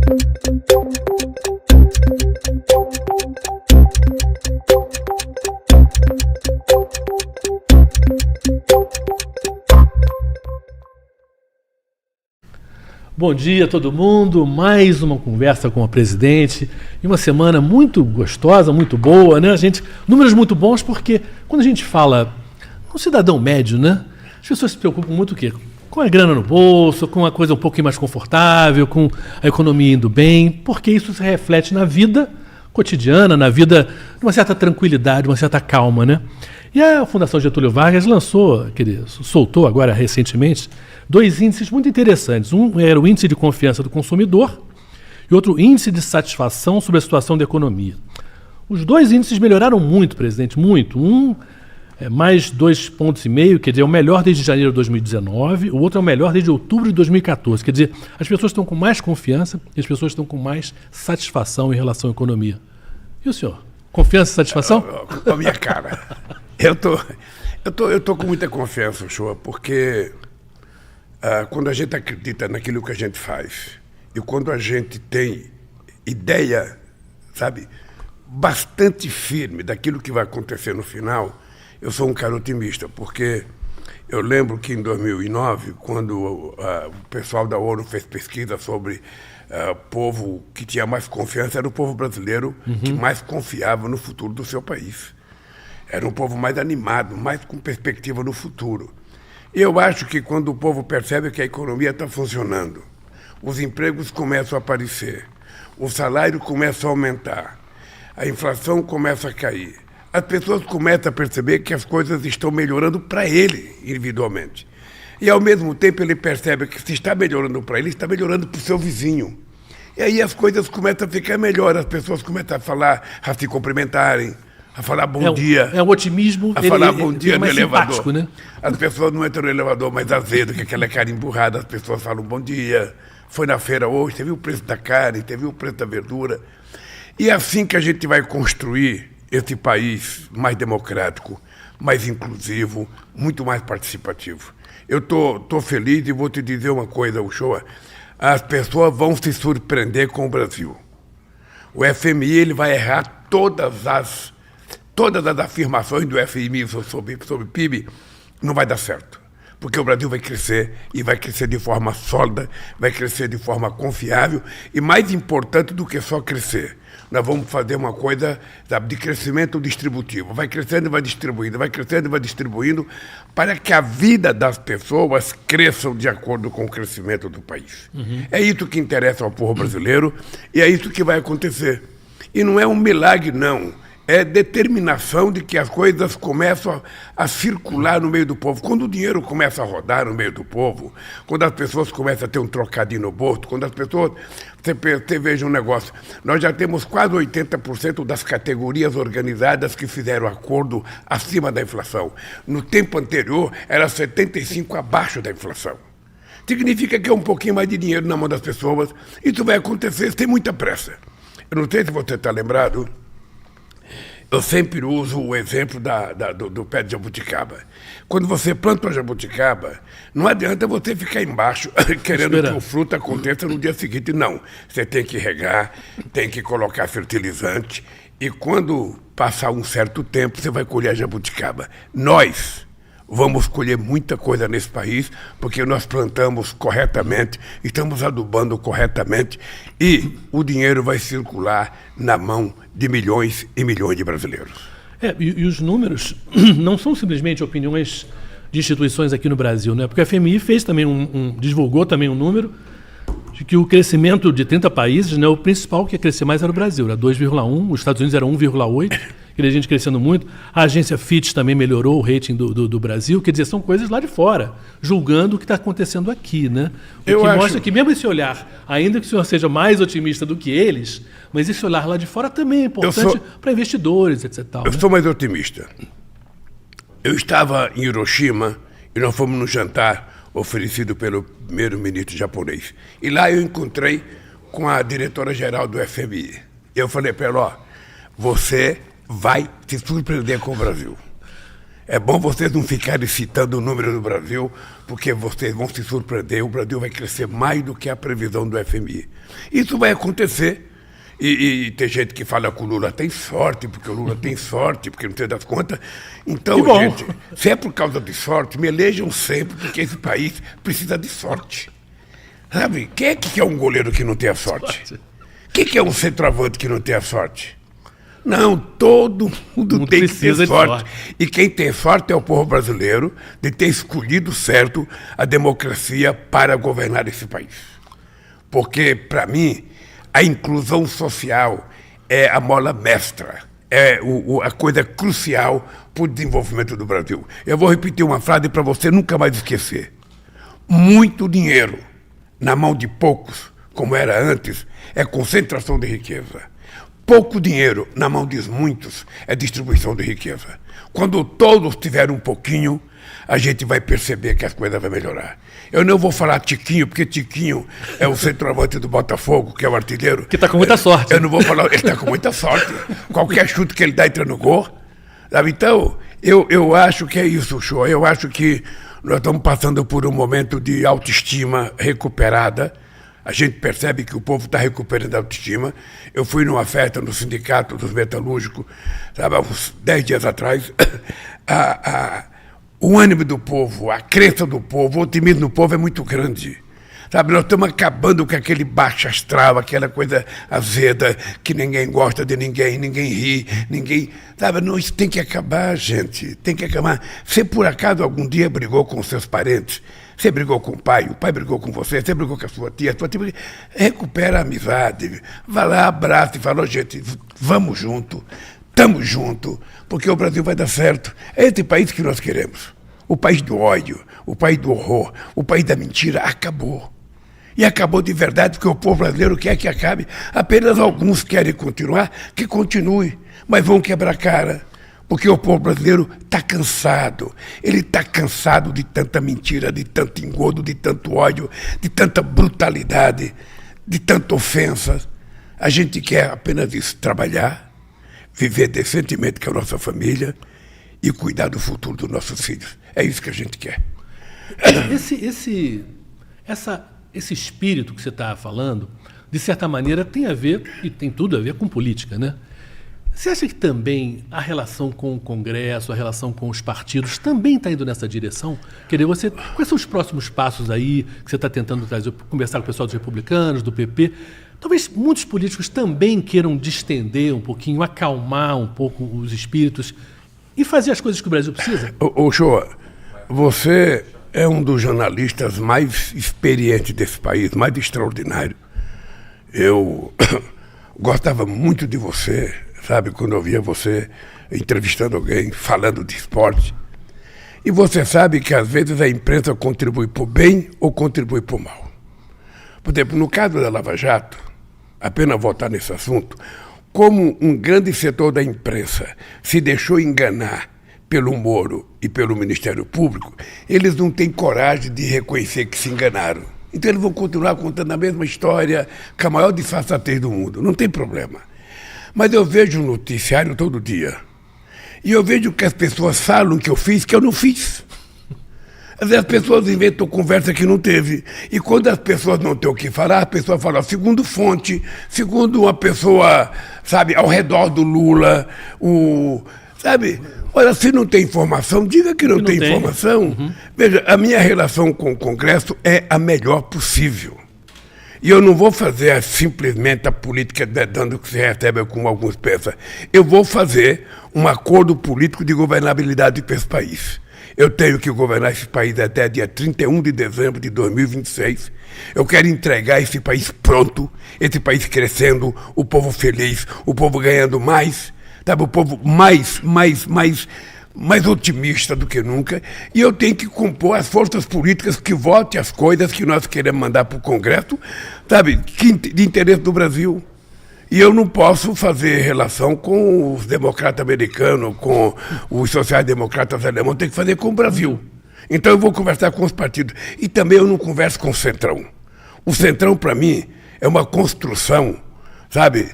Bom dia a todo mundo, mais uma conversa com a presidente e uma semana muito gostosa, muito boa, né? Números muito bons porque quando a gente fala com um cidadão médio, né? As pessoas se preocupam muito o quê? Com a grana no bolso, com uma coisa um pouquinho mais confortável, com a economia indo bem, porque isso se reflete na vida cotidiana, na vida de uma certa tranquilidade, uma certa calma, né? E a Fundação Getúlio Vargas soltou agora recentemente 2 índices muito interessantes. Um era o índice de confiança do consumidor e outro índice de satisfação sobre a situação da economia. Os 2 índices melhoraram muito, presidente, muito. Um é mais 2,5 pontos, quer dizer, é o melhor desde janeiro de 2019, o outro é o melhor desde outubro de 2014. Quer dizer, as pessoas estão com mais confiança e as pessoas estão com mais satisfação em relação à economia. E o senhor? Confiança e satisfação? Com a minha cara. Eu tô com muita confiança, Shoa, porque quando a gente acredita naquilo que a gente faz e quando a gente tem ideia, sabe, bastante firme daquilo que vai acontecer no final, eu sou um cara otimista, porque eu lembro que em 2009, quando o pessoal da ONU fez pesquisa sobre o povo que tinha mais confiança, era o povo brasileiro que mais confiava no futuro do seu país. Era um povo mais animado, mais com perspectiva no futuro. E eu acho que quando o povo percebe que a economia está funcionando, os empregos começam a aparecer, o salário começa a aumentar, a inflação começa a cair, as pessoas começam a perceber que as coisas estão melhorando para ele individualmente. E ao mesmo tempo ele percebe que se está melhorando para ele, está melhorando para o seu vizinho. E aí as coisas começam a ficar melhor, as pessoas começam a falar, a se cumprimentarem, a falar bom dia. É o otimismo. A falar bom dia no elevador. Né? As pessoas não entram no elevador mais azedo, que aquela cara emburrada, as pessoas falam bom dia. Foi na feira hoje, você viu o preço da carne, você viu o preço da verdura. E é assim que a gente vai construir esse país mais democrático, mais inclusivo, muito mais participativo. Eu tô feliz e vou te dizer uma coisa, Uchoa. As pessoas vão se surpreender com o Brasil. O FMI ele vai errar todas as afirmações do FMI sobre PIB, não vai dar certo. Porque o Brasil vai crescer, e vai crescer de forma sólida, vai crescer de forma confiável, e mais importante do que só crescer, nós vamos fazer uma coisa, sabe, de crescimento distributivo. Vai crescendo e vai distribuindo, vai crescendo e vai distribuindo, para que a vida das pessoas cresçam de acordo com o crescimento do país. É isso que interessa ao povo brasileiro, e é isso que vai acontecer. E não é um milagre, não. É determinação de que as coisas começam a circular no meio do povo. Quando o dinheiro começa a rodar no meio do povo, quando as pessoas começam a ter um trocadinho no bolso, quando as pessoas... Você veja um negócio, nós já temos quase 80% das categorias organizadas que fizeram acordo acima da inflação. No tempo anterior, era 75% abaixo da inflação. Significa que é um pouquinho mais de dinheiro na mão das pessoas. Isso vai acontecer sem muita pressa. Eu não sei se você está lembrado... Eu sempre uso o exemplo do pé de jabuticaba. Quando você planta uma jabuticaba, não adianta você ficar embaixo querendo que o fruto aconteça no dia seguinte. Não, você tem que regar, tem que colocar fertilizante e quando passar um certo tempo, você vai colher a jabuticaba. Nós vamos colher muita coisa nesse país porque nós plantamos corretamente, estamos adubando corretamente e o dinheiro vai circular na mão de milhões e milhões de brasileiros. E os números não são simplesmente opiniões de instituições aqui no Brasil, né? Porque a FMI fez também divulgou também um número de que o crescimento de 30 países, né, o principal que ia crescer mais era o Brasil, era 2,1, os Estados Unidos era 1,8, a gente crescendo muito. A agência Fitch também melhorou o rating do Brasil, quer dizer, são coisas lá de fora, julgando o que está acontecendo aqui, né? Mostra que mesmo esse olhar, ainda que o senhor seja mais otimista do que eles, mas esse olhar lá de fora também é importante para investidores, etc. Eu sou mais otimista. Eu estava em Hiroshima e nós fomos no jantar oferecido pelo primeiro-ministro japonês. E lá eu encontrei com a diretora-geral do FMI. E eu falei para ela, você vai se surpreender com o Brasil. É bom vocês não ficarem citando o número do Brasil, porque vocês vão se surpreender. O Brasil vai crescer mais do que a previsão do FMI. Isso vai acontecer. E tem gente que fala que o Lula tem sorte, porque o Lula tem sorte, porque não tem das contas. Então, gente, se é por causa de sorte, me elejam sempre, porque esse país precisa de sorte. Sabe? Quem é que quer um goleiro que não tenha sorte? Quem que é um centroavante que não tenha sorte? Não, todo mundo tem que ter sorte. E quem tem sorte é o povo brasileiro de ter escolhido certo a democracia para governar esse país. Porque, para mim, a inclusão social é a mola mestra, é a coisa crucial para o desenvolvimento do Brasil. Eu vou repetir uma frase para você nunca mais esquecer. Muito dinheiro na mão de poucos, como era antes, é concentração de riqueza. Pouco dinheiro na mão de muitos é distribuição de riqueza. Quando todos tiverem um pouquinho, a gente vai perceber que as coisas vão melhorar. Eu não vou falar Tiquinho, porque Tiquinho é o centroavante do Botafogo, que é o artilheiro. Que está com muita sorte. Eu não vou falar, ele está com muita sorte. Qualquer chute que ele dá entra no gol. Sabe? Então, eu acho que é isso, Show. Eu acho que nós estamos passando por um momento de autoestima recuperada. A gente percebe que o povo está recuperando a autoestima. Eu fui numa festa no Sindicato dos Metalúrgicos, sabe, há uns 10 dias atrás. O ânimo do povo, a crença do povo, o otimismo do povo é muito grande. Sabe, nós estamos acabando com aquele baixo astral, aquela coisa azeda, que ninguém gosta de ninguém, ninguém ri, ninguém... Sabe, não, isso tem que acabar, gente, tem que acabar. Você, por acaso, algum dia brigou com seus parentes? Você brigou com o pai brigou com você brigou com a sua tia recupera a amizade, vai lá, abraça e fala, gente, vamos junto, estamos juntos, porque o Brasil vai dar certo. É esse país que nós queremos. O país do ódio, o país do horror, o país da mentira acabou. E acabou de verdade, porque o povo brasileiro quer que acabe. Apenas alguns querem continuar, que continue, mas vão quebrar a cara. Porque o povo brasileiro está cansado. Ele está cansado de tanta mentira, de tanto engodo, de tanto ódio, de tanta brutalidade, de tanta ofensa. A gente quer apenas isso, trabalhar, viver decentemente com a nossa família e cuidar do futuro dos nossos filhos. É isso que a gente quer. Esse espírito que você está falando, de certa maneira, tem a ver, e tem tudo a ver com política, né? Você acha que também a relação com o Congresso, a relação com os partidos, também está indo nessa direção? Quer dizer, quais são os próximos passos aí que você está tentando trazer, conversar com o pessoal dos republicanos, do PP? Talvez muitos políticos também queiram distender um pouquinho, acalmar um pouco os espíritos e fazer as coisas que o Brasil precisa? Ô, Shoa, você é um dos jornalistas mais experientes desse país, mais extraordinário. Eu gostava muito de você, sabe, quando eu via você entrevistando alguém, falando de esporte. E você sabe que, às vezes, a imprensa contribui para o bem ou contribui para o mal. Por exemplo, no caso da Lava Jato, apenas voltar nesse assunto, como um grande setor da imprensa se deixou enganar pelo Moro e pelo Ministério Público, eles não têm coragem de reconhecer que se enganaram. Então eles vão continuar contando a mesma história com a maior disfarçatez do mundo. Não tem problema. Mas eu vejo um noticiário todo dia. E eu vejo que as pessoas falam que eu fiz, que eu não fiz. Às vezes as pessoas inventam conversa que não teve. E quando as pessoas não têm o que falar, a pessoa fala segundo fonte, segundo uma pessoa, sabe, ao redor do Lula, sabe? Olha, se não tem informação, diga que não tem informação. Uhum. Veja, a minha relação com o Congresso é a melhor possível. E eu não vou fazer simplesmente a política dando que se recebe, como alguns pensam. Eu vou fazer um acordo político de governabilidade para esse país. Eu tenho que governar esse país até dia 31 de dezembro de 2026. Eu quero entregar esse país pronto, esse país crescendo, o povo feliz, o povo ganhando mais, sabe, o povo mais otimista do que nunca. E eu tenho que compor as forças políticas que votem as coisas que nós queremos mandar para o Congresso, sabe, de interesse do Brasil. E eu não posso fazer relação com os democratas americanos, com os sociais-democratas alemães, tem que fazer com o Brasil. Então eu vou conversar com os partidos. E também eu não converso com o Centrão. O Centrão, para mim, é uma construção, sabe,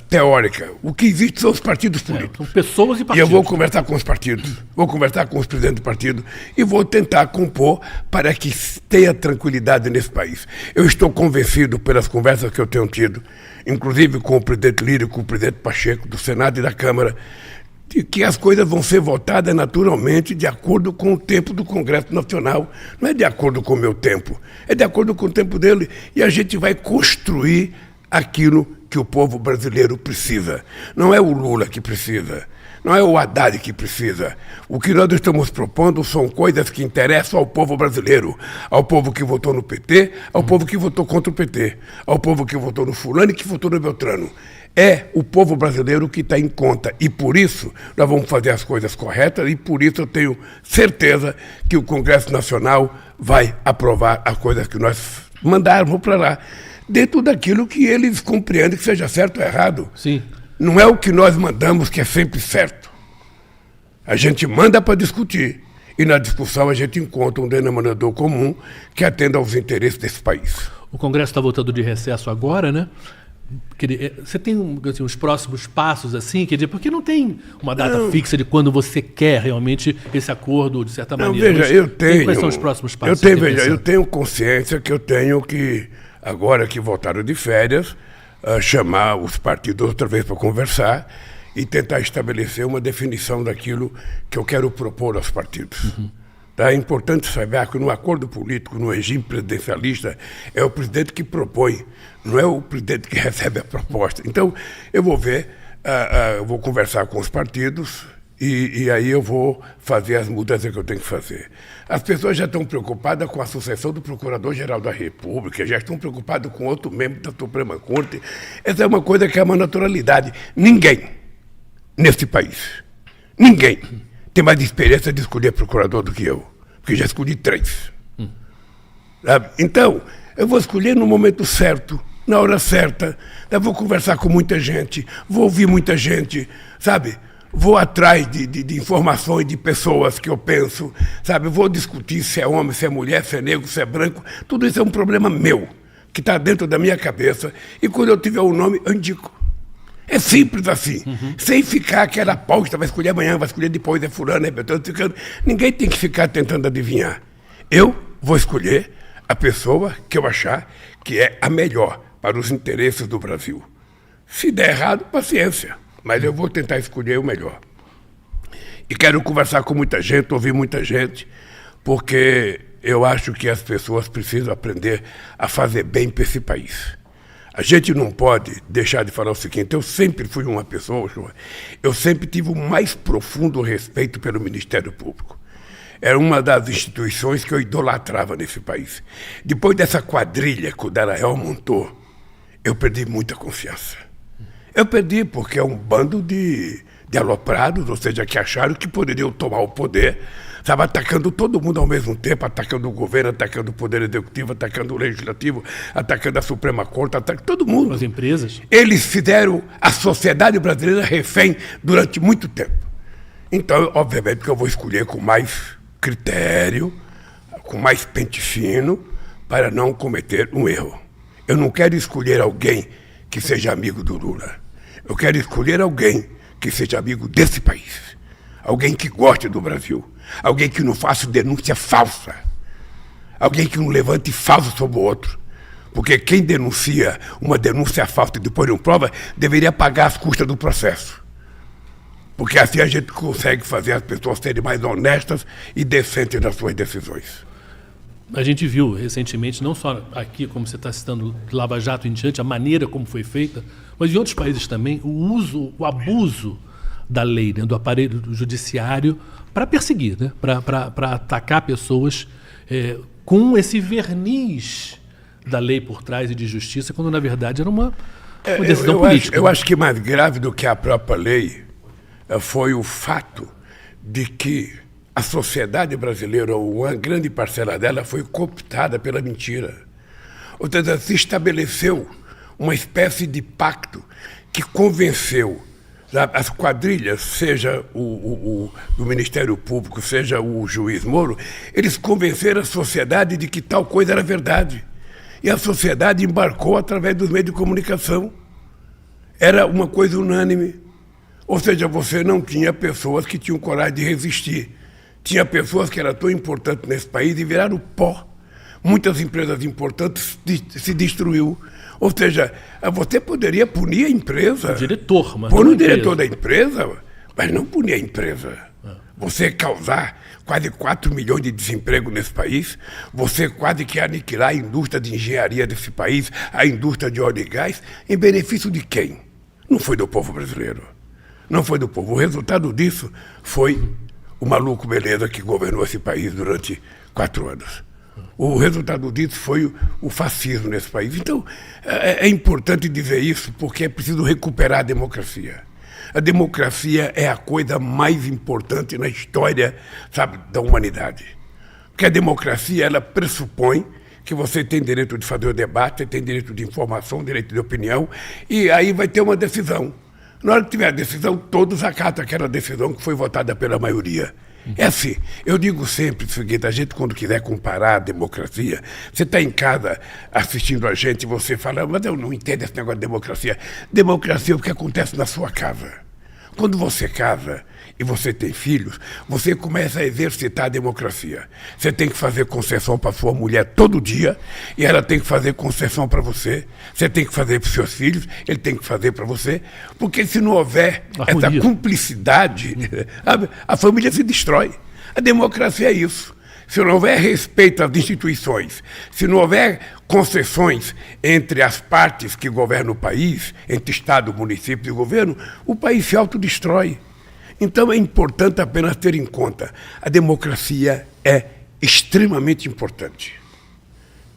teórica. O que existe são os partidos políticos. São pessoas e E partidos. eu vou conversar com os partidos, vou conversar com os presidentes do partido e vou tentar compor para que tenha tranquilidade nesse país. Eu estou convencido pelas conversas que eu tenho tido, inclusive com o presidente Lira e com o presidente Pacheco, do Senado e da Câmara, de que as coisas vão ser votadas naturalmente de acordo com o tempo do Congresso Nacional. Não é de acordo com o meu tempo, é de acordo com o tempo dele. E a gente vai construir aquilo que o povo brasileiro precisa. Não é o Lula que precisa, não é o Haddad que precisa. O que nós estamos propondo são coisas que interessam ao povo brasileiro, ao povo que votou no PT, ao povo que votou contra o PT, ao povo que votou no fulano e que votou no Beltrano. É o povo brasileiro que está em conta e por isso nós vamos fazer as coisas corretas e por isso eu tenho certeza que o Congresso Nacional vai aprovar as coisas que nós mandarmos para lá, dentro daquilo que eles compreendem que seja certo ou errado. Sim. Não é o que nós mandamos que é sempre certo. A gente manda para discutir e na discussão a gente encontra um denominador comum que atenda aos interesses desse país. O Congresso está voltando de recesso agora, né? Você tem assim, os próximos passos, assim, quer dizer, porque não tem uma data fixa de quando você quer realmente esse acordo, de certa maneira. Veja, eu tenho. Quais são os próximos passos? Eu tenho consciência que eu tenho que, agora que voltaram de férias, chamar os partidos outra vez para conversar e tentar estabelecer uma definição daquilo que eu quero propor aos partidos. Uhum. É importante saber que no acordo político, no regime presidencialista, é o presidente que propõe, não é o presidente que recebe a proposta. Então, eu vou ver, eu vou conversar com os partidos e aí eu vou fazer as mudanças que eu tenho que fazer. As pessoas já estão preocupadas com a sucessão do Procurador-Geral da República, já estão preocupadas com outro membro da Suprema Corte. Essa é uma coisa que é uma naturalidade. Ninguém nesse país, ninguém tem mais experiência de escolher procurador do que eu, porque já escolhi 3. Sabe? Então, eu vou escolher no momento certo, na hora certa, eu vou conversar com muita gente, vou ouvir muita gente, sabe? Vou atrás de informações de pessoas que eu penso, sabe? Vou discutir se é homem, se é mulher, se é negro, se é branco. Tudo isso é um problema meu, que está dentro da minha cabeça, e quando eu tiver o nome, eu indico. É simples assim, sem ficar aquela pauta, vai escolher amanhã, vai escolher depois, é fulano, é Beltrano, ninguém tem que ficar tentando adivinhar. Eu vou escolher a pessoa que eu achar que é a melhor para os interesses do Brasil. Se der errado, paciência, mas eu vou tentar escolher o melhor. E quero conversar com muita gente, ouvir muita gente, porque eu acho que as pessoas precisam aprender a fazer bem para esse país. A gente não pode deixar de falar o seguinte, eu sempre fui uma pessoa, eu sempre tive o mais profundo respeito pelo Ministério Público. Era uma das instituições que eu idolatrava nesse país. Depois dessa quadrilha que o Dallagnol montou, eu perdi muita confiança. Eu perdi porque é um bando de aloprados, ou seja, que acharam que poderiam tomar o poder, estava atacando todo mundo ao mesmo tempo, atacando o governo, atacando o Poder Executivo, atacando o Legislativo, atacando a Suprema Corte, atacando todo mundo. As empresas. Eles fizeram a sociedade brasileira refém durante muito tempo. Então, obviamente, que eu vou escolher com mais critério, com mais pente fino, para não cometer um erro. Eu não quero escolher alguém que seja amigo do Lula. Eu quero escolher alguém que seja amigo desse país. Alguém que goste do Brasil. Alguém que não faça denúncia falsa. Alguém que não levante falso sobre o outro. Porque quem denuncia uma denúncia falsa e depois não prova, deveria pagar as custas do processo. Porque assim a gente consegue fazer as pessoas serem mais honestas e decentes nas suas decisões. A gente viu recentemente, não só aqui, como você está citando, Lava Jato em diante, a maneira como foi feita, mas em outros países também, o abuso da lei, né, do aparelho judiciário para perseguir, né, para atacar pessoas com esse verniz da lei por trás e de justiça, quando na verdade era uma decisão política. Eu acho que mais grave do que a própria lei foi o fato de que a sociedade brasileira, ou uma grande parcela dela, foi cooptada pela mentira. Ou seja, se estabeleceu uma espécie de pacto que convenceu as quadrilhas, seja o Ministério Público, seja o juiz Moro, eles convenceram a sociedade de que tal coisa era verdade. E a sociedade embarcou através dos meios de comunicação. era uma coisa unânime. Ou seja, você não tinha pessoas que tinham coragem de resistir. Tinha pessoas que eram tão importantes nesse país e viraram pó. Muitas empresas importantes se destruiu. Ou seja, você poderia punir a empresa. O diretor, mas punir o diretor da empresa, mas não punir a empresa. Você causar quase 4 milhões de desemprego nesse país, você quase que aniquilar a indústria de engenharia desse país, a indústria de óleo e gás, em benefício de quem? Não foi do povo brasileiro. Não foi do povo. O resultado disso foi o maluco beleza que governou esse país durante 4 anos. O resultado disso foi o fascismo nesse país. Então, é importante dizer isso porque é preciso recuperar a democracia. A democracia é a coisa mais importante na história, sabe, da humanidade. Porque a democracia, ela pressupõe que você tem direito de fazer o debate, tem direito de informação, direito de opinião, e aí vai ter uma decisão. Na hora que tiver a decisão, todos acatam aquela decisão que foi votada pela maioria. É assim, eu digo sempre o seguinte, a gente quando quiser comparar a democracia, você está em casa assistindo a gente e você fala, mas eu não entendo esse negócio de democracia. Democracia é o que acontece na sua casa. Quando você casa e você tem filhos, você começa a exercitar a democracia. Você tem que fazer concessão para sua mulher todo dia e ela tem que fazer concessão para você. Você tem que fazer para os seus filhos, ele tem que fazer para você. Porque se não houver essa cumplicidade, a família se destrói. A democracia é isso. Se não houver respeito às instituições, se não houver concessões entre as partes que governam o país, entre Estado, município e governo, o país se autodestrói. Então é importante apenas ter em conta, a democracia é extremamente importante,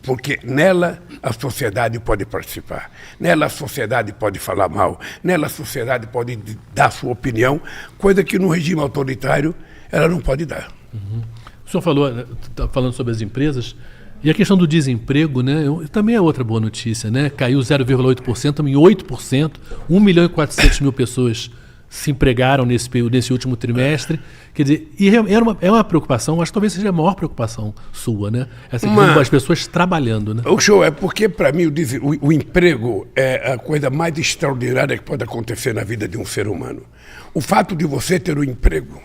porque nela a sociedade pode participar, nela a sociedade pode falar mal, nela a sociedade pode dar sua opinião, coisa que no regime autoritário ela não pode dar. Uhum. O senhor falou, tá falando sobre as empresas, e a questão do desemprego, né, também é outra boa notícia, né? Caiu 0,8%, em 8%, 1 milhão e 400 mil pessoas se empregaram nesse último trimestre. Quer dizer, e é uma preocupação, acho que talvez seja a maior preocupação sua, né? Essa questão das pessoas trabalhando, né? O show é porque, para mim, o emprego é a coisa mais extraordinária que pode acontecer na vida de um ser humano. O fato de você ter um emprego,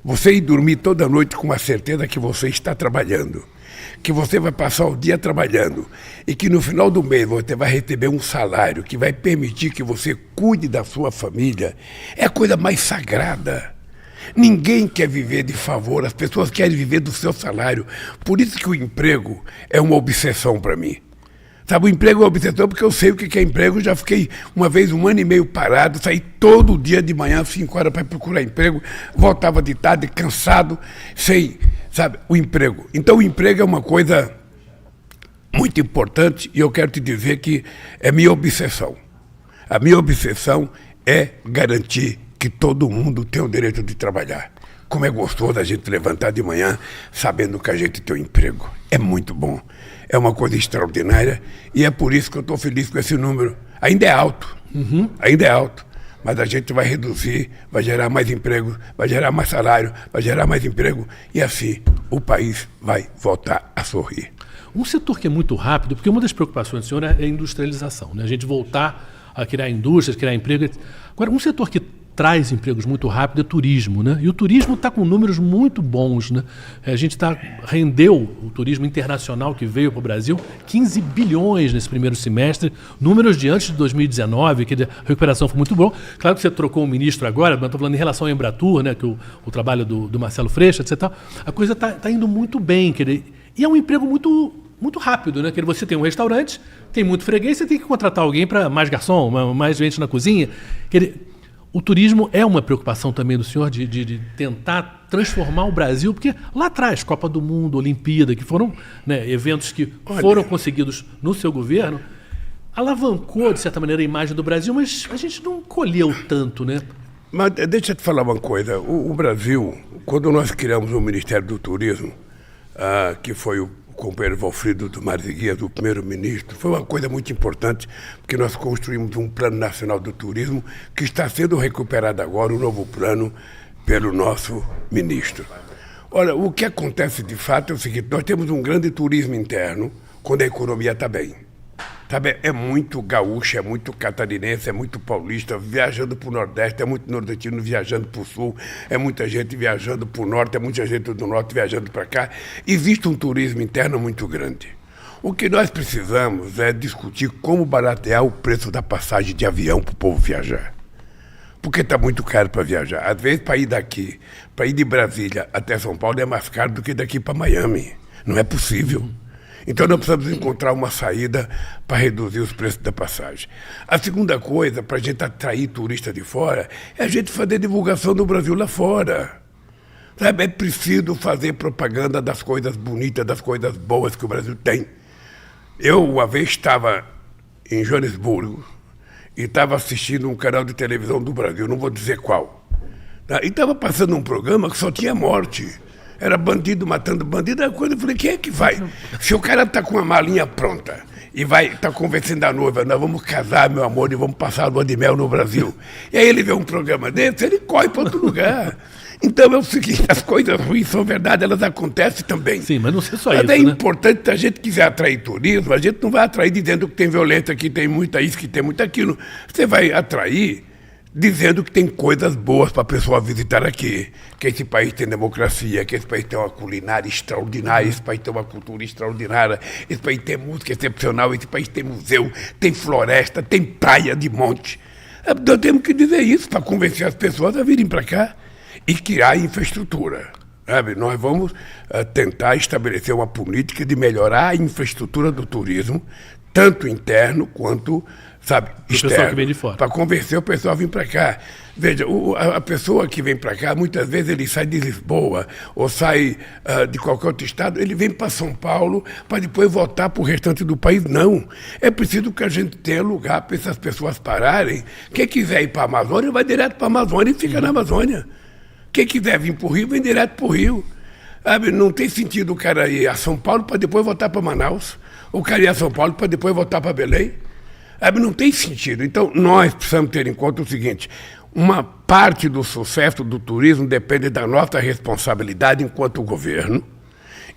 você ir dormir toda noite com a certeza que você está trabalhando, que você vai passar o dia trabalhando e que no final do mês você vai receber um salário que vai permitir que você cuide da sua família, é a coisa mais sagrada. Ninguém quer viver de favor, as pessoas querem viver do seu salário. Por isso que o emprego é uma obsessão para mim. Sabe, o emprego é uma obsessão porque eu sei o que é emprego. Eu já fiquei uma vez 1 ano e meio parado, saí todo dia de manhã, 5 horas para procurar emprego, voltava de tarde, cansado, sem, sabe, o emprego. Então o emprego é uma coisa muito importante e eu quero te dizer que é minha obsessão. A minha obsessão é garantir que todo mundo tem o direito de trabalhar. Como é gostoso a gente levantar de manhã sabendo que a gente tem um emprego. É muito bom. É uma coisa extraordinária e é por isso que eu estou feliz com esse número. Ainda é alto, ainda é alto, mas a gente vai reduzir, vai gerar mais emprego, vai gerar mais salário, vai gerar mais emprego e assim o país vai voltar a sorrir. Um setor que é muito rápido, porque uma das preocupações do senhor é a industrialização, né? A gente voltar a criar indústrias, criar emprego. Agora, um setor que traz empregos muito rápido é turismo, né? E o turismo está com números muito bons, né? A gente rendeu o turismo internacional que veio para o Brasil 15 bilhões nesse primeiro semestre, números de antes de 2019, que a recuperação foi muito boa. Claro que você trocou o ministro agora, mas estou falando em relação à Embratur, né? Que o trabalho do Marcelo Freixo, etc. A coisa está indo muito bem, e é um emprego muito rápido, né? Que você tem um restaurante, tem muito freguês, você tem que contratar alguém para mais garçom, mais gente na cozinha. O turismo é uma preocupação também do senhor de tentar transformar o Brasil, porque lá atrás, Copa do Mundo, Olimpíada, que foram, né, eventos que foram conseguidos no seu governo, alavancou, de certa maneira, a imagem do Brasil, mas a gente não colheu tanto, né? Mas deixa eu te falar uma coisa. O Brasil, quando nós criamos o Ministério do Turismo, que foi o companheiro Valfrido do Marziguias, do primeiro-ministro, foi uma coisa muito importante, porque nós construímos um plano nacional do turismo que está sendo recuperado agora, um novo plano, pelo nosso ministro. Olha, o que acontece de fato é o seguinte, nós temos um grande turismo interno quando a economia está bem. Sabe, é muito gaúcho, é muito catarinense, é muito paulista viajando para o Nordeste, é muito nordestino viajando para o Sul, é muita gente viajando para o Norte, é muita gente do Norte viajando para cá. Existe um turismo interno muito grande. O que nós precisamos é discutir como baratear o preço da passagem de avião para o povo viajar. Porque está muito caro para viajar. Às vezes, para ir daqui, para ir de Brasília até São Paulo, é mais caro do que daqui para Miami. Não é possível. Então, nós precisamos encontrar uma saída para reduzir os preços da passagem. A segunda coisa, para a gente atrair turista de fora, é a gente fazer divulgação do Brasil lá fora. Sabe, é preciso fazer propaganda das coisas bonitas, das coisas boas que o Brasil tem. Eu, uma vez, estava em Joanesburgo e estava assistindo um canal de televisão do Brasil, não vou dizer qual. Tá? E estava passando um programa que só tinha morte. Era bandido matando bandido. Aí eu falei, quem é que vai? Se o cara está com a malinha pronta e está convencendo a noiva, nós vamos casar, meu amor, e vamos passar a lua de mel no Brasil. E aí ele vê um programa desse, ele corre para outro lugar. Então é o seguinte, as coisas ruins são verdade, elas acontecem também. Sim, mas não sei só mas isso, é né? importante, se a gente quiser atrair turismo, a gente não vai atrair dizendo que tem violência, que tem muita isso, que tem muito aquilo. Você vai atrair dizendo que tem coisas boas para a pessoa visitar aqui, que esse país tem democracia, que esse país tem uma culinária extraordinária, esse país tem uma cultura extraordinária, esse país tem música excepcional, esse país tem museu, tem floresta, tem praia de monte. Nós temos que dizer isso para convencer as pessoas a virem para cá e criar infraestrutura. Sabe? Nós vamos tentar estabelecer uma política de melhorar a infraestrutura do turismo, tanto interno quanto, sabe, externo. O pessoal que vem de fora. Para convencer o pessoal a vir para cá. Veja, a pessoa que vem para cá, muitas vezes ele sai de Lisboa ou sai de qualquer outro estado, ele vem para São Paulo para depois voltar para o restante do país. Não. É preciso que a gente tenha lugar para essas pessoas pararem. Quem quiser ir para a Amazônia, vai direto para a Amazônia e fica na Amazônia. Quem quiser vir para o Rio, vem direto para o Rio. Sabe, não tem sentido o cara ir a São Paulo para depois voltar para Manaus, o cara ir a São Paulo para depois voltar para Belém. Sabe, não tem sentido. Então, nós precisamos ter em conta o seguinte, uma parte do sucesso do turismo depende da nossa responsabilidade enquanto governo,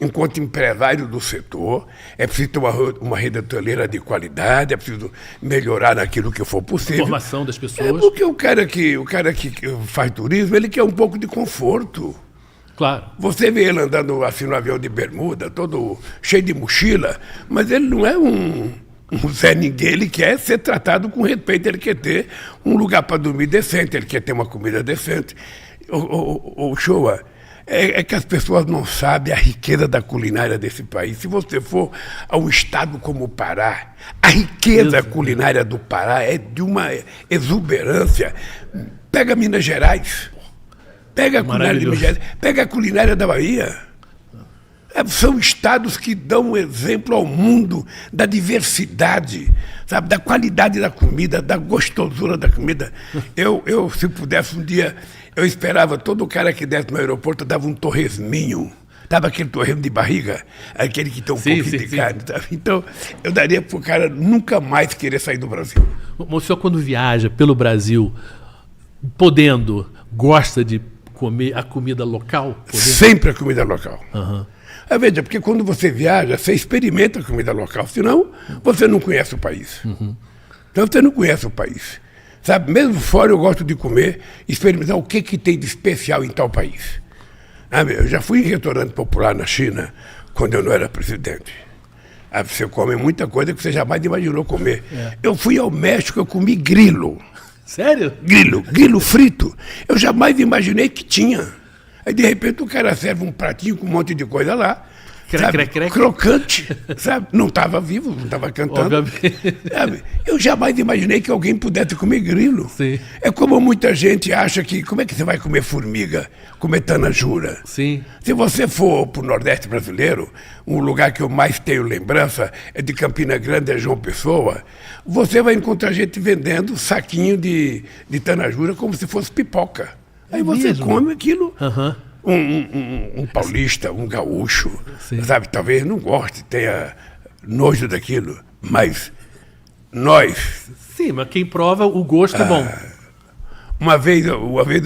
enquanto empresário do setor. É preciso ter uma rede hoteleira de qualidade, é preciso melhorar naquilo que for possível. Formação das pessoas. Porque o cara que faz turismo, ele quer um pouco de conforto. Claro. Você vê ele andando assim no avião de bermuda, todo cheio de mochila, mas ele não é um Zé Ninguém, ele quer ser tratado com respeito, ele quer ter um lugar para dormir decente, ele quer ter uma comida decente. O Shoa, é que as pessoas não sabem a riqueza da culinária desse país. Se você for a um estado como o Pará, a riqueza culinária do Pará é de uma exuberância. Pega Minas Gerais, pega a culinária de Minas Gerais, pega a culinária da Bahia. São estados que dão um exemplo ao mundo da diversidade, sabe, da qualidade da comida, da gostosura da comida. Eu, se pudesse um dia, eu esperava todo cara que desce no aeroporto dava um torresminho. Dava aquele torresmo de barriga, aquele que tem um pouquinho de carne. Sabe? Então, eu daria para o cara nunca mais querer sair do Brasil. O senhor, quando viaja pelo Brasil, gosta de comer a comida local? Sempre a comida local. Uhum. Veja, porque quando você viaja, você experimenta a comida local, senão você não conhece o país. Uhum. Então você não conhece o país. Sabe, mesmo fora eu gosto de comer, experimentar o que tem de especial em tal país. Eu já fui em restaurante popular na China, quando eu não era presidente. Você come muita coisa que você jamais imaginou comer. Eu fui ao México, eu comi grilo. Sério? Grilo frito. Eu jamais imaginei que tinha. Aí, de repente, o cara serve um pratinho com um monte de coisa lá, crocante, sabe? Não estava vivo, não estava cantando. Sabe? Eu jamais imaginei que alguém pudesse comer grilo. Sim. É como muita gente acha que, como é que você vai comer formiga, comer tanajura? Sim. Se você for para o Nordeste brasileiro, um lugar que eu mais tenho lembrança é de Campina Grande, é João Pessoa, você vai encontrar gente vendendo saquinho de tanajura como se fosse pipoca. Aí você come aquilo, um paulista, um gaúcho, sabe, talvez não goste, tenha nojo daquilo, mas nós... Sim, mas quem prova, o gosto é bom. Uma vez eu,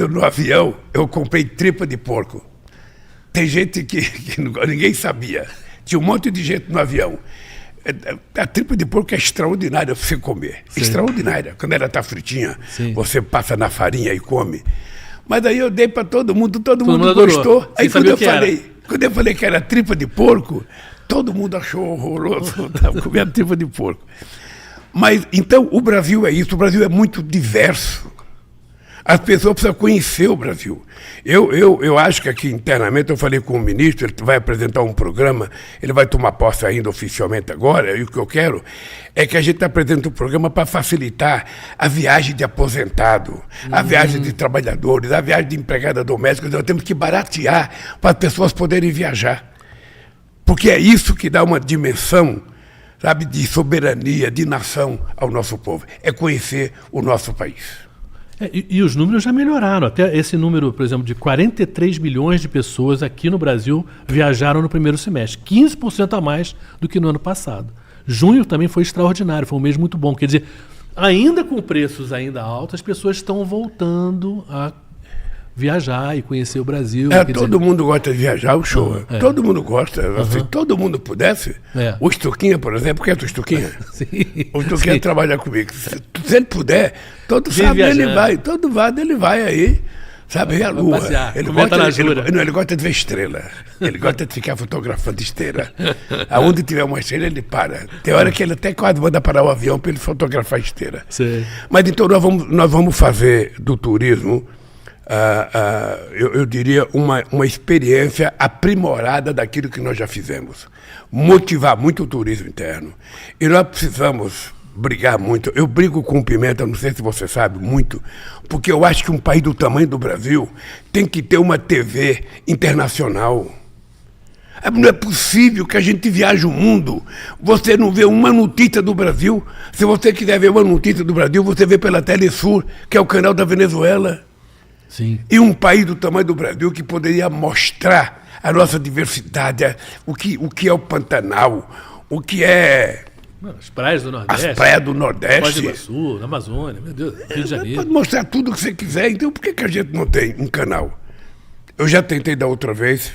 no avião, eu comprei tripa de porco. Tem gente que ninguém sabia. Tinha um monte de gente no avião. A tripa de porco é extraordinária para você comer. Sim. Extraordinária. Quando ela está fritinha, sim, você passa na farinha e come. Mas aí eu dei para todo mundo gostou. Aí quando eu falei que era tripa de porco, todo mundo achou horroroso. Estava comendo tripa de porco. Mas, então, o Brasil é isso. O Brasil é muito diverso. As pessoas precisam conhecer o Brasil. Eu acho que aqui internamente, eu falei com o ministro, ele vai apresentar um programa, ele vai tomar posse ainda oficialmente agora, e o que eu quero é que a gente apresente um programa para facilitar a viagem de aposentado, a viagem de trabalhadores, a viagem de empregada doméstica. Nós temos que baratear para as pessoas poderem viajar. Porque é isso que dá uma dimensão, sabe, de soberania, de nação ao nosso povo. É conhecer o nosso país. E os números já melhoraram. Até esse número, por exemplo, de 43 milhões de pessoas aqui no Brasil viajaram no primeiro semestre. 15% a mais do que no ano passado. Junho também foi extraordinário, foi um mês muito bom. Quer dizer, ainda com preços ainda altos, as pessoas estão voltando a viajar e conhecer o Brasil. Todo mundo gosta de viajar, o show. Todo mundo gosta. Se todo mundo pudesse, o Stuquinha, por exemplo, conhece o Stuquinha? Sim. O Stuquinha trabalha comigo. Se ele puder, todo sábado ele vai. Todo sábado ele vai aí, sabe, ver a lua. Ele gosta de ver estrela. Ele gosta de ficar fotografando estrela. Aonde tiver uma estrela, ele para. Tem hora que ele até quase manda parar o avião para ele fotografar a estrela. Sim. Mas então nós vamos fazer do turismo, eu diria, uma experiência aprimorada daquilo que nós já fizemos. Motivar muito o turismo interno. E nós precisamos brigar muito. Eu brigo com o Pimenta, não sei se você sabe, muito, porque eu acho que um país do tamanho do Brasil tem que ter uma TV internacional. Não é possível que a gente viaje o mundo, você não vê uma notícia do Brasil. Se você quiser ver uma notícia do Brasil, você vê pela Telesur, que é o canal da Venezuela. Sim. E um país do tamanho do Brasil que poderia mostrar a nossa diversidade, o que é o Pantanal, o que é... As praias do Nordeste. As praias do Nordeste. Foz do Iguaçu, na Amazônia, meu Deus, Rio de Janeiro. Pode mostrar tudo o que você quiser, então por que a gente não tem um canal? Eu já tentei da outra vez.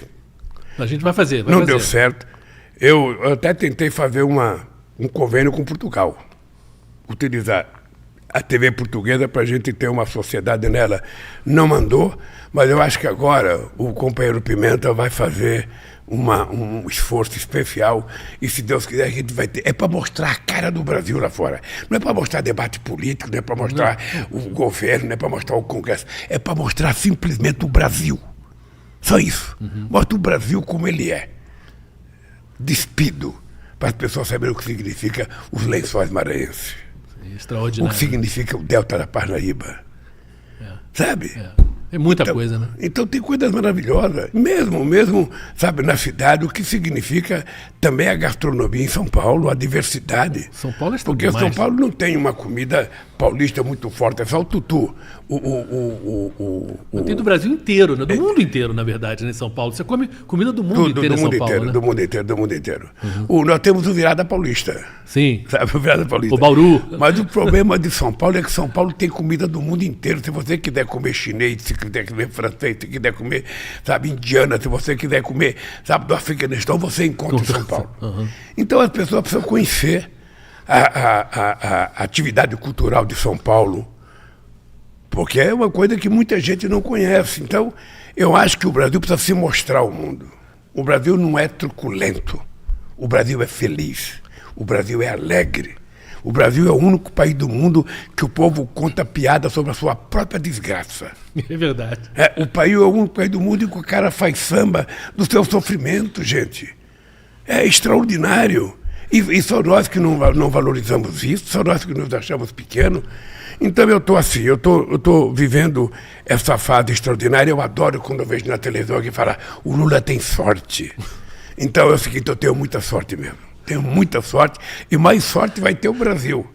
A gente vai fazer. Não deu certo. Eu até tentei fazer um convênio com Portugal. Utilizar a TV portuguesa para a gente ter uma sociedade nela. Não mandou, mas eu acho que agora o companheiro Pimenta vai fazer um esforço especial e, se Deus quiser, a gente vai ter. É para mostrar a cara do Brasil lá fora. Não é para mostrar debate político, não é para mostrar o governo, não é para mostrar o Congresso. É para mostrar simplesmente o Brasil. Só isso. Mostra o Brasil como ele é. Despido, para as pessoas saberem o que significa os lençóis maranhenses. Extraordinário. O que significa o Delta da Parnaíba. Sabe? É muita coisa, né? Então tem coisas maravilhosas. Mesmo, sabe, na cidade, o que significa também a gastronomia em São Paulo, a diversidade. São Paulo é porque São Paulo não tem uma comida paulista muito forte, é só o tutu. Tem do Brasil inteiro, né? Do mundo inteiro, na verdade, né, em São Paulo. Você come comida do mundo inteiro em São Paulo, né? Do mundo inteiro. Nós temos o Virada Paulista. Sim. Sabe, o Virada Paulista. O Bauru. Mas o problema de São Paulo é que São Paulo tem comida do mundo inteiro. Se você quiser comer chinês, se quiser comer francês, se quiser comer, sabe, indiana, se você quiser comer, sabe, do Afeganistão, você encontra em São Paulo. Então as pessoas precisam conhecer a atividade cultural de São Paulo, porque é uma coisa que muita gente não conhece. Então, eu acho que o Brasil precisa se mostrar ao mundo. O Brasil não é truculento. O Brasil é feliz. O Brasil é alegre. O Brasil é o único país do mundo que o povo conta piada sobre a sua própria desgraça. É verdade. O país é o único país do mundo em que o cara faz samba do seu sofrimento, gente. É extraordinário. E só nós que não valorizamos isso, só nós que nos achamos pequenos. Então eu estou assim, eu tô vivendo essa fase extraordinária. Eu adoro quando eu vejo na televisão alguém falar, o Lula tem sorte. Então é o seguinte, eu tenho muita sorte mesmo. Tenho muita sorte, e mais sorte vai ter o Brasil,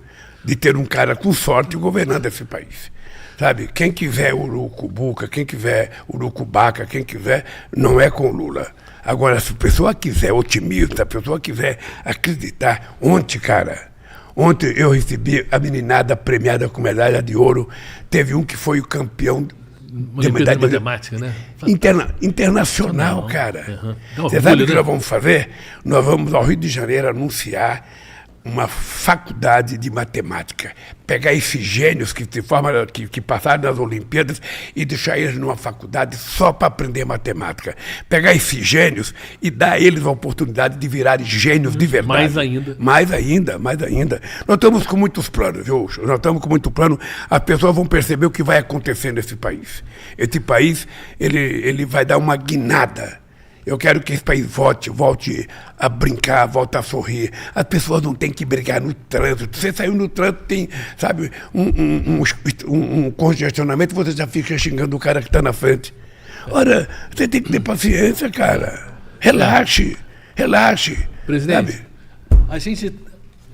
de ter um cara com sorte governando esse país. Sabe, quem quiser urucubuca, quem quiser urucubaca, quem quiser, não é com Lula. Agora, se a pessoa quiser otimismo, se a pessoa quiser acreditar, ontem eu recebi a meninada premiada com medalha de ouro, teve um que foi o campeão Olimpíada de Matemática, né? Internacional, cara. Uhum. Você sabe o que nós vamos fazer? Nós vamos ao Rio de Janeiro anunciar uma faculdade de matemática. Pegar esses gênios que passaram nas Olimpíadas e deixar eles numa faculdade só para aprender matemática. Pegar esses gênios e dar a eles a oportunidade de virarem gênios de verdade. Mais ainda. Mais ainda, mais ainda. Nós estamos com muitos planos, viu? Nós estamos com muito plano. As pessoas vão perceber o que vai acontecer nesse país. Esse país, ele vai dar uma guinada. Eu quero que esse país volte a brincar, volte a sorrir. As pessoas não têm que brigar no trânsito. Você saiu no trânsito, tem, sabe, um congestionamento, você já fica xingando o cara que está na frente. Ora, você tem que ter paciência, cara. Relaxe. Presidente, sabe? A gente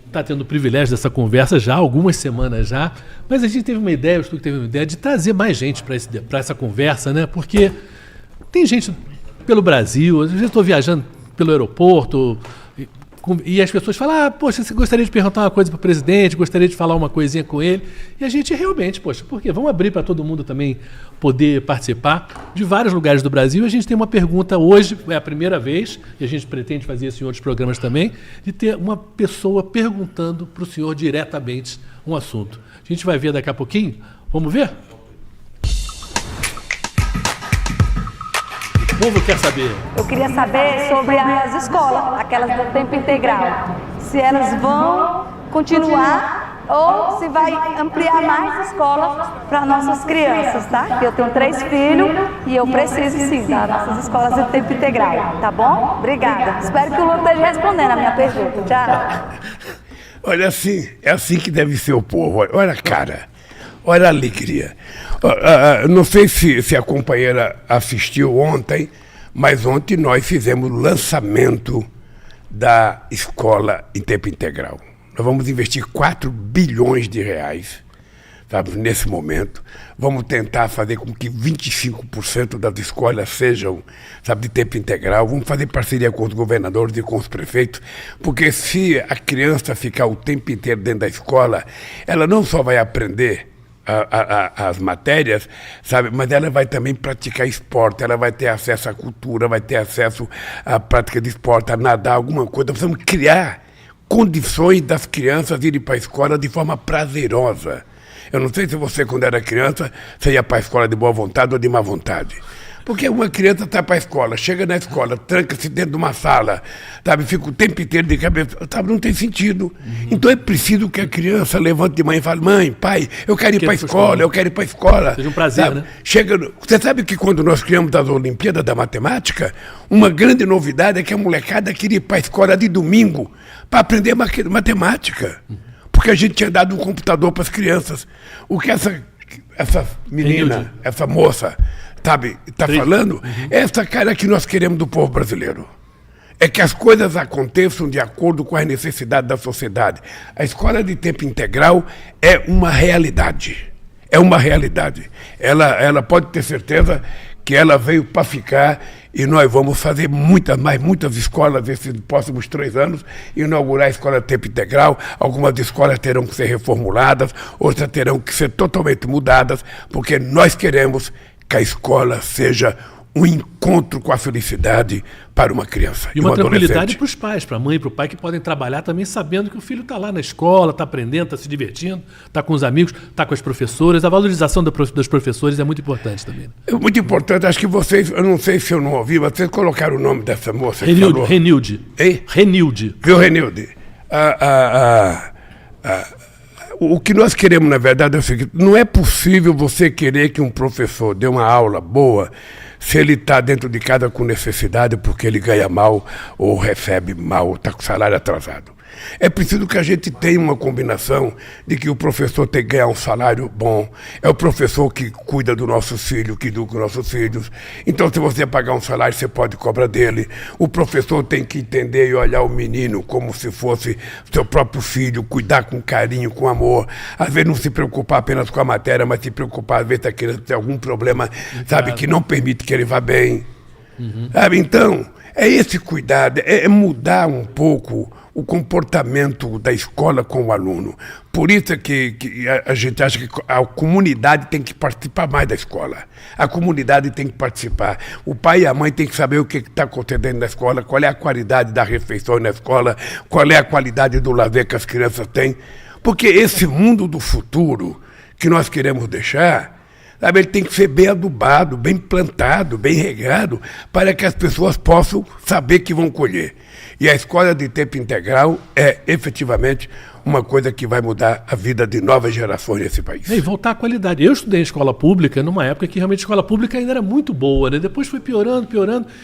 está tendo o privilégio dessa conversa já há algumas semanas já, mas a gente teve uma ideia, o Stuck teve uma ideia de trazer mais gente para essa conversa, né? Porque tem gente pelo Brasil, às vezes estou viajando pelo aeroporto e as pessoas falam, poxa, você gostaria de perguntar uma coisa para o presidente, gostaria de falar uma coisinha com ele, e a gente realmente, poxa, por quê? Vamos abrir para todo mundo também poder participar de vários lugares do Brasil. A gente tem uma pergunta hoje, é a primeira vez, e a gente pretende fazer isso em outros programas também, de ter uma pessoa perguntando para o senhor diretamente um assunto. A gente vai ver daqui a pouquinho, vamos ver? O povo quer saber. Eu queria saber sobre as escolas, aquelas do tempo integral. Se elas vão continuar ou se vai ampliar mais escolas para nossas crianças, tá? Porque eu tenho 3 filhos e eu preciso sim das nossas escolas de tempo integral, tá bom? Obrigada. Espero que o Lula esteja respondendo a minha pergunta. Tchau. Olha, é assim que deve ser o povo. Olha a cara. Olha a alegria. Não sei se a companheira assistiu ontem, mas ontem nós fizemos o lançamento da escola em tempo integral. Nós vamos investir 4 bilhões de reais, sabe, nesse momento. Vamos tentar fazer com que 25% das escolas sejam, sabe, de tempo integral. Vamos fazer parceria com os governadores e com os prefeitos, porque se a criança ficar o tempo inteiro dentro da escola, ela não só vai aprender as matérias, sabe? Mas ela vai também praticar esporte, ela vai ter acesso à cultura, vai ter acesso à prática de esporte, a nadar, alguma coisa. Precisamos criar condições das crianças irem para a escola de forma prazerosa. Eu não sei se você, quando era criança, você ia para a escola de boa vontade ou de má vontade. Porque uma criança está para a escola, chega na escola, tranca-se dentro de uma sala, sabe, fica o tempo inteiro de cabeça, sabe, não tem sentido. Então é preciso que a criança levante de manhã e fale, mãe, pai, eu quero ir para a escola, eu quero ir para a escola. Seja um prazer, sabe? Né? Você sabe que quando nós criamos as Olimpíadas da Matemática, uma grande novidade é que a molecada queria ir para a escola de domingo para aprender matemática. Porque a gente tinha dado um computador para as crianças. O que essa menina, essa moça, sabe, está falando, essa cara que nós queremos do povo brasileiro. É que as coisas aconteçam de acordo com as necessidades da sociedade. A escola de tempo integral é uma realidade. É uma realidade. Ela pode ter certeza que ela veio para ficar e nós vamos fazer muitas escolas nesses próximos 3 anos, inaugurar a escola de tempo integral. Algumas escolas terão que ser reformuladas, outras terão que ser totalmente mudadas, porque nós queremos que a escola seja um encontro com a felicidade para uma criança. E uma tranquilidade para os pais, para a mãe e para o pai, que podem trabalhar também sabendo que o filho está lá na escola, está aprendendo, está se divertindo, está com os amigos, está com as professoras. A valorização dos professores é muito importante também. É muito importante. Acho que vocês, eu não sei se eu não ouvi, mas vocês colocaram o nome dessa moça. Renilde. Hein? Renilde. Viu, Renilde? O que nós queremos, na verdade, é o seguinte: não é possível você querer que um professor dê uma aula boa se ele está dentro de casa com necessidade porque ele ganha mal ou recebe mal, ou está com salário atrasado. É preciso que a gente tenha uma combinação de que o professor tem que ganhar um salário bom, é o professor que cuida dos nossos filhos, que educa os nossos filhos. Então, se você pagar um salário, você pode cobrar dele. O professor tem que entender e olhar o menino como se fosse seu próprio filho, cuidar com carinho, com amor. Às vezes não se preocupar apenas com a matéria, mas se preocupar, às vezes, se a criança tem algum problema, sabe, que não permite que ele vá bem. Sabe? Então, é esse cuidado, é mudar um pouco o comportamento da escola com o aluno. Por isso é que a gente acha que a comunidade tem que participar mais da escola. A comunidade tem que participar. O pai e a mãe têm que saber o que está acontecendo na escola, qual é a qualidade da refeição na escola, qual é a qualidade do lazer que as crianças têm. Porque esse mundo do futuro que nós queremos deixar, sabe, ele tem que ser bem adubado, bem plantado, bem regado, para que as pessoas possam saber que vão colher. E a escola de tempo integral é, efetivamente, uma coisa que vai mudar a vida de novas gerações nesse país. E voltar à qualidade. Eu estudei em escola pública numa época que realmente a escola pública ainda era muito boa, né? Depois foi piorando,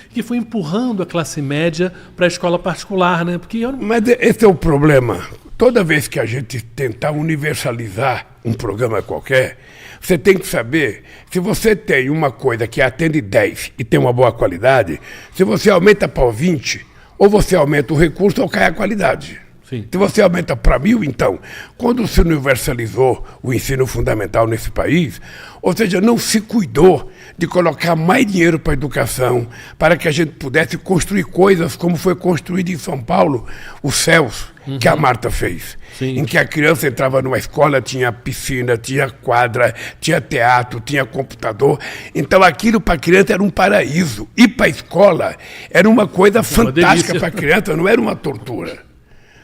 que foi empurrando a classe média para a escola particular, né? Porque Mas esse é o problema. Toda vez que a gente tentar universalizar um programa qualquer, você tem que saber, se você tem uma coisa que atende 10 e tem uma boa qualidade, se você aumenta para 20, ou você aumenta o recurso ou cai a qualidade. Sim. Se você aumenta para 1000, então, quando se universalizou o ensino fundamental nesse país, ou seja, não se cuidou de colocar mais dinheiro para a educação, para que a gente pudesse construir coisas como foi construído em São Paulo, o CELS, que a Marta fez. Sim. Em que a criança entrava numa escola, tinha piscina, tinha quadra, tinha teatro, tinha computador. Então aquilo para a criança era um paraíso. Ir para a escola era uma coisa fantástica para a criança, não era uma tortura.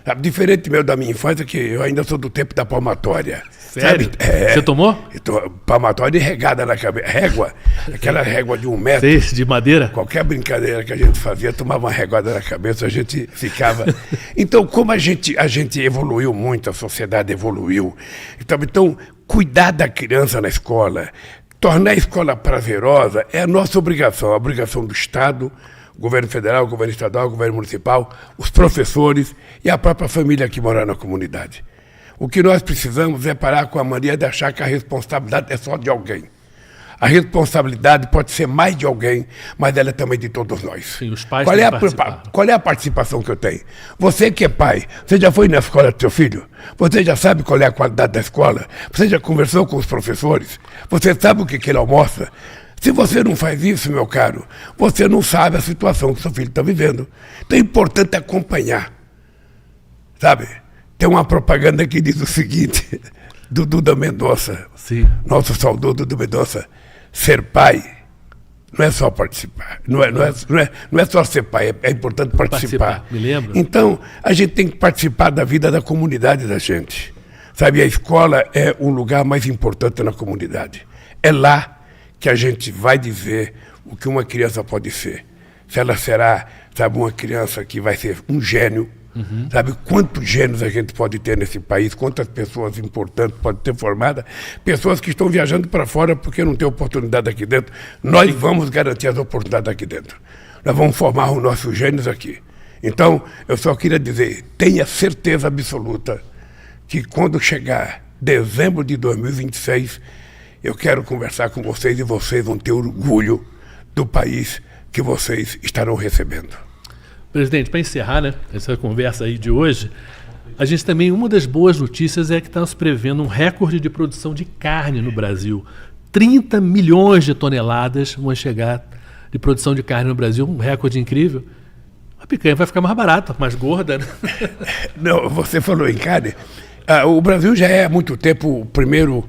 Sabe, diferente meu da minha infância, que eu ainda sou do tempo da palmatória. Sério? Sabe? Você tomou? Palmatória e regada na cabeça. Régua, aquela régua de 1 metro. De madeira? Qualquer brincadeira que a gente fazia, tomava uma regada na cabeça, a gente ficava... Então, como a gente evoluiu muito, a sociedade evoluiu. Então, cuidar da criança na escola, tornar a escola prazerosa é a nossa obrigação, a obrigação do Estado, governo federal, governo estadual, governo municipal, os professores e a própria família que mora na comunidade. O que nós precisamos é parar com a mania de achar que a responsabilidade é só de alguém. A responsabilidade pode ser mais de alguém, mas ela é também de todos nós. Sim, os pais qual é a participação que eu tenho? Você que é pai, você já foi na escola do seu filho? Você já sabe qual é a qualidade da escola? Você já conversou com os professores? Você sabe o que ele almoça? Se você não faz isso, meu caro, você não sabe a situação que seu filho está vivendo. Então é importante acompanhar. Sabe? Tem uma propaganda que diz o seguinte, do Duda Mendonça, Sim. Nosso saudoso Duda Mendonça, ser pai não é só participar, não é só ser pai, é importante participar. Me lembro. Então, a gente tem que participar da vida da comunidade da gente. Sabe, a escola é o lugar mais importante na comunidade. É lá que a gente vai dizer o que uma criança pode ser. Se ela será, sabe, uma criança que vai ser um gênio, sabe quantos gênios a gente pode ter nesse país, quantas pessoas importantes podem ter formadas, pessoas que estão viajando para fora porque não tem oportunidade aqui dentro. Nós vamos garantir as oportunidades aqui dentro. Nós vamos formar os nossos gênios aqui. Então, eu só queria dizer, tenha certeza absoluta que quando chegar dezembro de 2026, eu quero conversar com vocês e vocês vão ter orgulho do país que vocês estarão recebendo. Presidente, para encerrar, né, essa conversa aí de hoje, a gente também, uma das boas notícias é que está se prevendo um recorde de produção de carne no Brasil. 30 milhões de toneladas vão chegar de produção de carne no Brasil, um recorde incrível. A picanha vai ficar mais barata, mais gorda, né? Não, você falou em carne. O Brasil já é há muito tempo o primeiro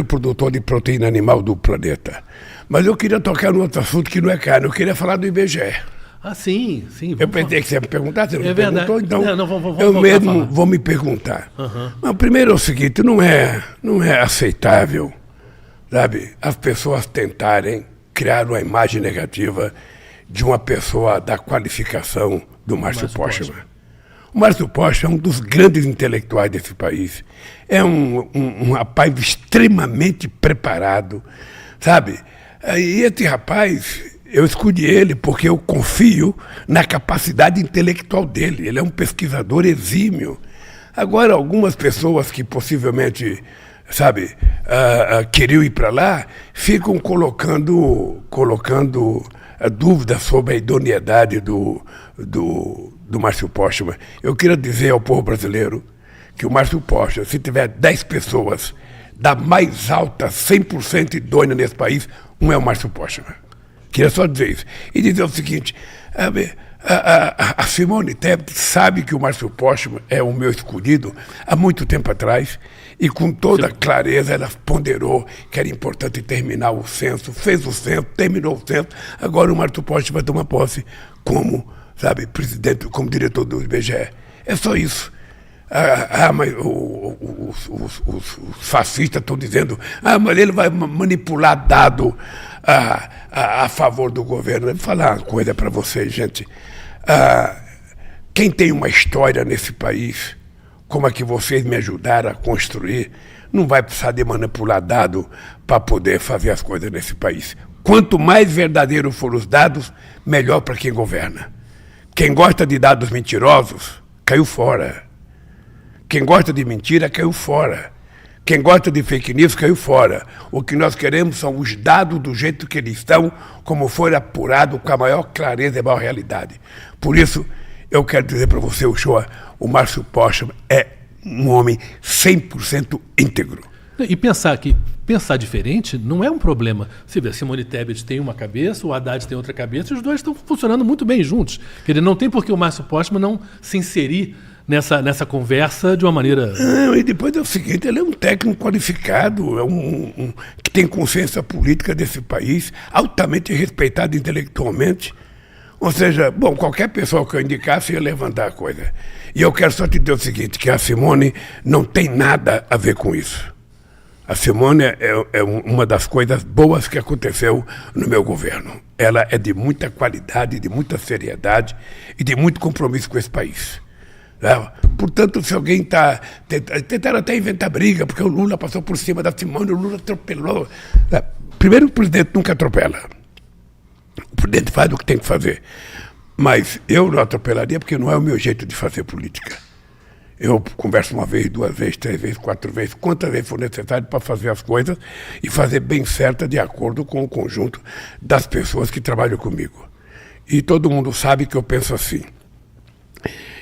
produtor de proteína animal do planeta. Mas eu queria tocar num outro assunto que não é carne, eu queria falar do IBGE. Ah, sim. Eu pensei que você ia me perguntar, você não me perguntou, então vamos eu mesmo vou me perguntar. Mas primeiro é o seguinte, não é aceitável, sabe, as pessoas tentarem criar uma imagem negativa de uma pessoa da qualificação do Márcio Postman. O Márcio Postman é um dos grandes intelectuais desse país. É um rapaz extremamente preparado, sabe? E esse rapaz, eu escolhi ele porque eu confio na capacidade intelectual dele. Ele é um pesquisador exímio. Agora, algumas pessoas que possivelmente, sabe, queriam ir para lá, ficam colocando dúvidas sobre a idoneidade do Márcio Postman. Eu queria dizer ao povo brasileiro que o Márcio Postman, se tiver 10 pessoas da mais alta 100% idônea nesse país, um é o Márcio Postman. Queria só dizer isso. E dizer o seguinte, A Simone Tebet sabe que o Márcio Postman é o meu escolhido há muito tempo atrás e com toda clareza ela ponderou que era importante terminar o censo, fez o censo, terminou o censo, agora o Márcio Postman vai tomar posse como, sabe, presidente, como diretor do IBGE. É só isso. Mas os fascistas estão dizendo, mas ele vai manipular dado a favor do governo. Vou falar uma coisa para vocês, gente. Quem tem uma história nesse país, como a que vocês me ajudaram a construir, não vai precisar de manipular dado para poder fazer as coisas nesse país. Quanto mais verdadeiros forem os dados, melhor para quem governa. Quem gosta de dados mentirosos, caiu fora. Quem gosta de mentira, caiu fora. Quem gosta de fake news, caiu fora. O que nós queremos são os dados do jeito que eles estão, como foi apurado com a maior clareza e a maior realidade. Por isso, eu quero dizer para você, Uchoa, o Márcio Postman é um homem 100% íntegro. E pensar diferente não é um problema. Você vê, a Simone Tebet tem uma cabeça, o Haddad tem outra cabeça, e os dois estão funcionando muito bem juntos. Quer dizer, não tem por que o Márcio Postman não se inserir nessa conversa de uma maneira... Não, e depois é o seguinte, ele é um técnico qualificado, que tem consciência política desse país, altamente respeitado intelectualmente. Ou seja, bom, qualquer pessoa que eu indicasse ia levantar a coisa. E eu quero só te dizer o seguinte, que a Simone não tem nada a ver com isso. A Simone é uma das coisas boas que aconteceu no meu governo. Ela é de muita qualidade, de muita seriedade e de muito compromisso com esse país. Portanto, se alguém tentaram até inventar briga, porque o Lula passou por cima da Simone, o Lula atropelou. Primeiro, o presidente nunca atropela. O presidente faz o que tem que fazer. Mas eu não atropelaria porque não é o meu jeito de fazer política. Eu converso uma vez, 2 vezes, 3 vezes, 4 vezes, quantas vezes for necessário para fazer as coisas e fazer bem certa de acordo com o conjunto das pessoas que trabalham comigo. E todo mundo sabe que eu penso assim.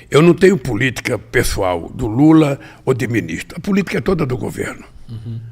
Eu não tenho política pessoal do Lula ou de ministro. A política é toda do governo.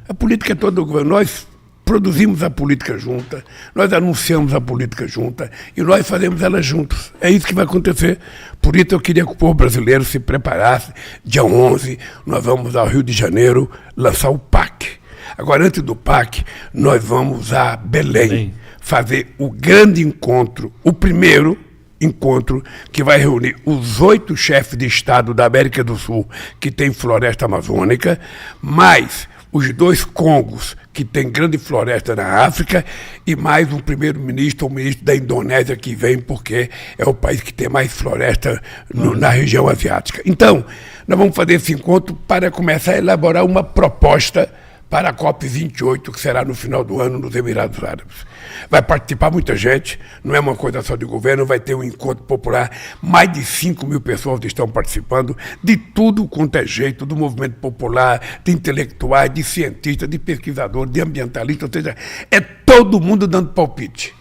A política é toda do governo. Nós produzimos a política junta, nós anunciamos a política junta e nós fazemos ela juntos. É isso que vai acontecer. Por isso eu queria que o povo brasileiro se preparasse. Dia 11, nós vamos ao Rio de Janeiro lançar o PAC. Agora, antes do PAC, nós vamos a Belém fazer o grande encontro, o primeiro encontro que vai reunir os 8 chefes de Estado da América do Sul que tem floresta amazônica, mais os 2 Congos que tem grande floresta na África e mais um primeiro-ministro ou ministro da Indonésia que vem porque é o país que tem mais floresta na região asiática. Então, nós vamos fazer esse encontro para começar a elaborar uma proposta para a COP28, que será no final do ano nos Emirados Árabes. Vai participar muita gente, não é uma coisa só de governo, vai ter um encontro popular, mais de 5 mil pessoas estão participando, de tudo quanto é jeito, do movimento popular, de intelectuais, de cientistas, de pesquisadores, de ambientalistas, ou seja, é todo mundo dando palpite,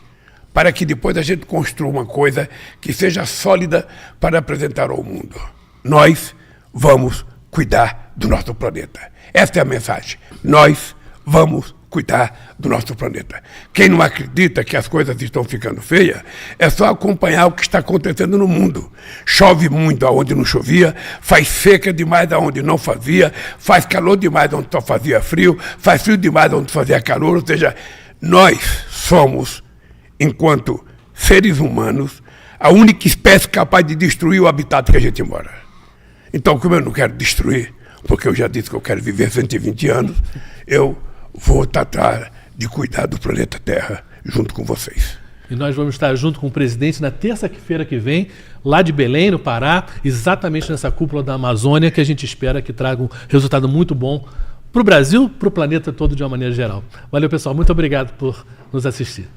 para que depois a gente construa uma coisa que seja sólida para apresentar ao mundo. Nós vamos cuidar do nosso planeta. Esta é a mensagem. Nós vamos cuidar do nosso planeta. Quem não acredita que as coisas estão ficando feias, é só acompanhar o que está acontecendo no mundo. Chove muito aonde não chovia, faz seca demais aonde não fazia, faz calor demais onde só fazia frio, faz frio demais onde fazia calor. Ou seja, nós somos, enquanto seres humanos, a única espécie capaz de destruir o habitat que a gente mora. Então, como eu não quero destruir, porque eu já disse que eu quero viver 120 anos, eu vou tratar de cuidar do planeta Terra junto com vocês. E nós vamos estar junto com o presidente na terça-feira que vem, lá de Belém, no Pará, exatamente nessa cúpula da Amazônia, que a gente espera que traga um resultado muito bom para o Brasil, para o planeta todo de uma maneira geral. Valeu, pessoal. Muito obrigado por nos assistir.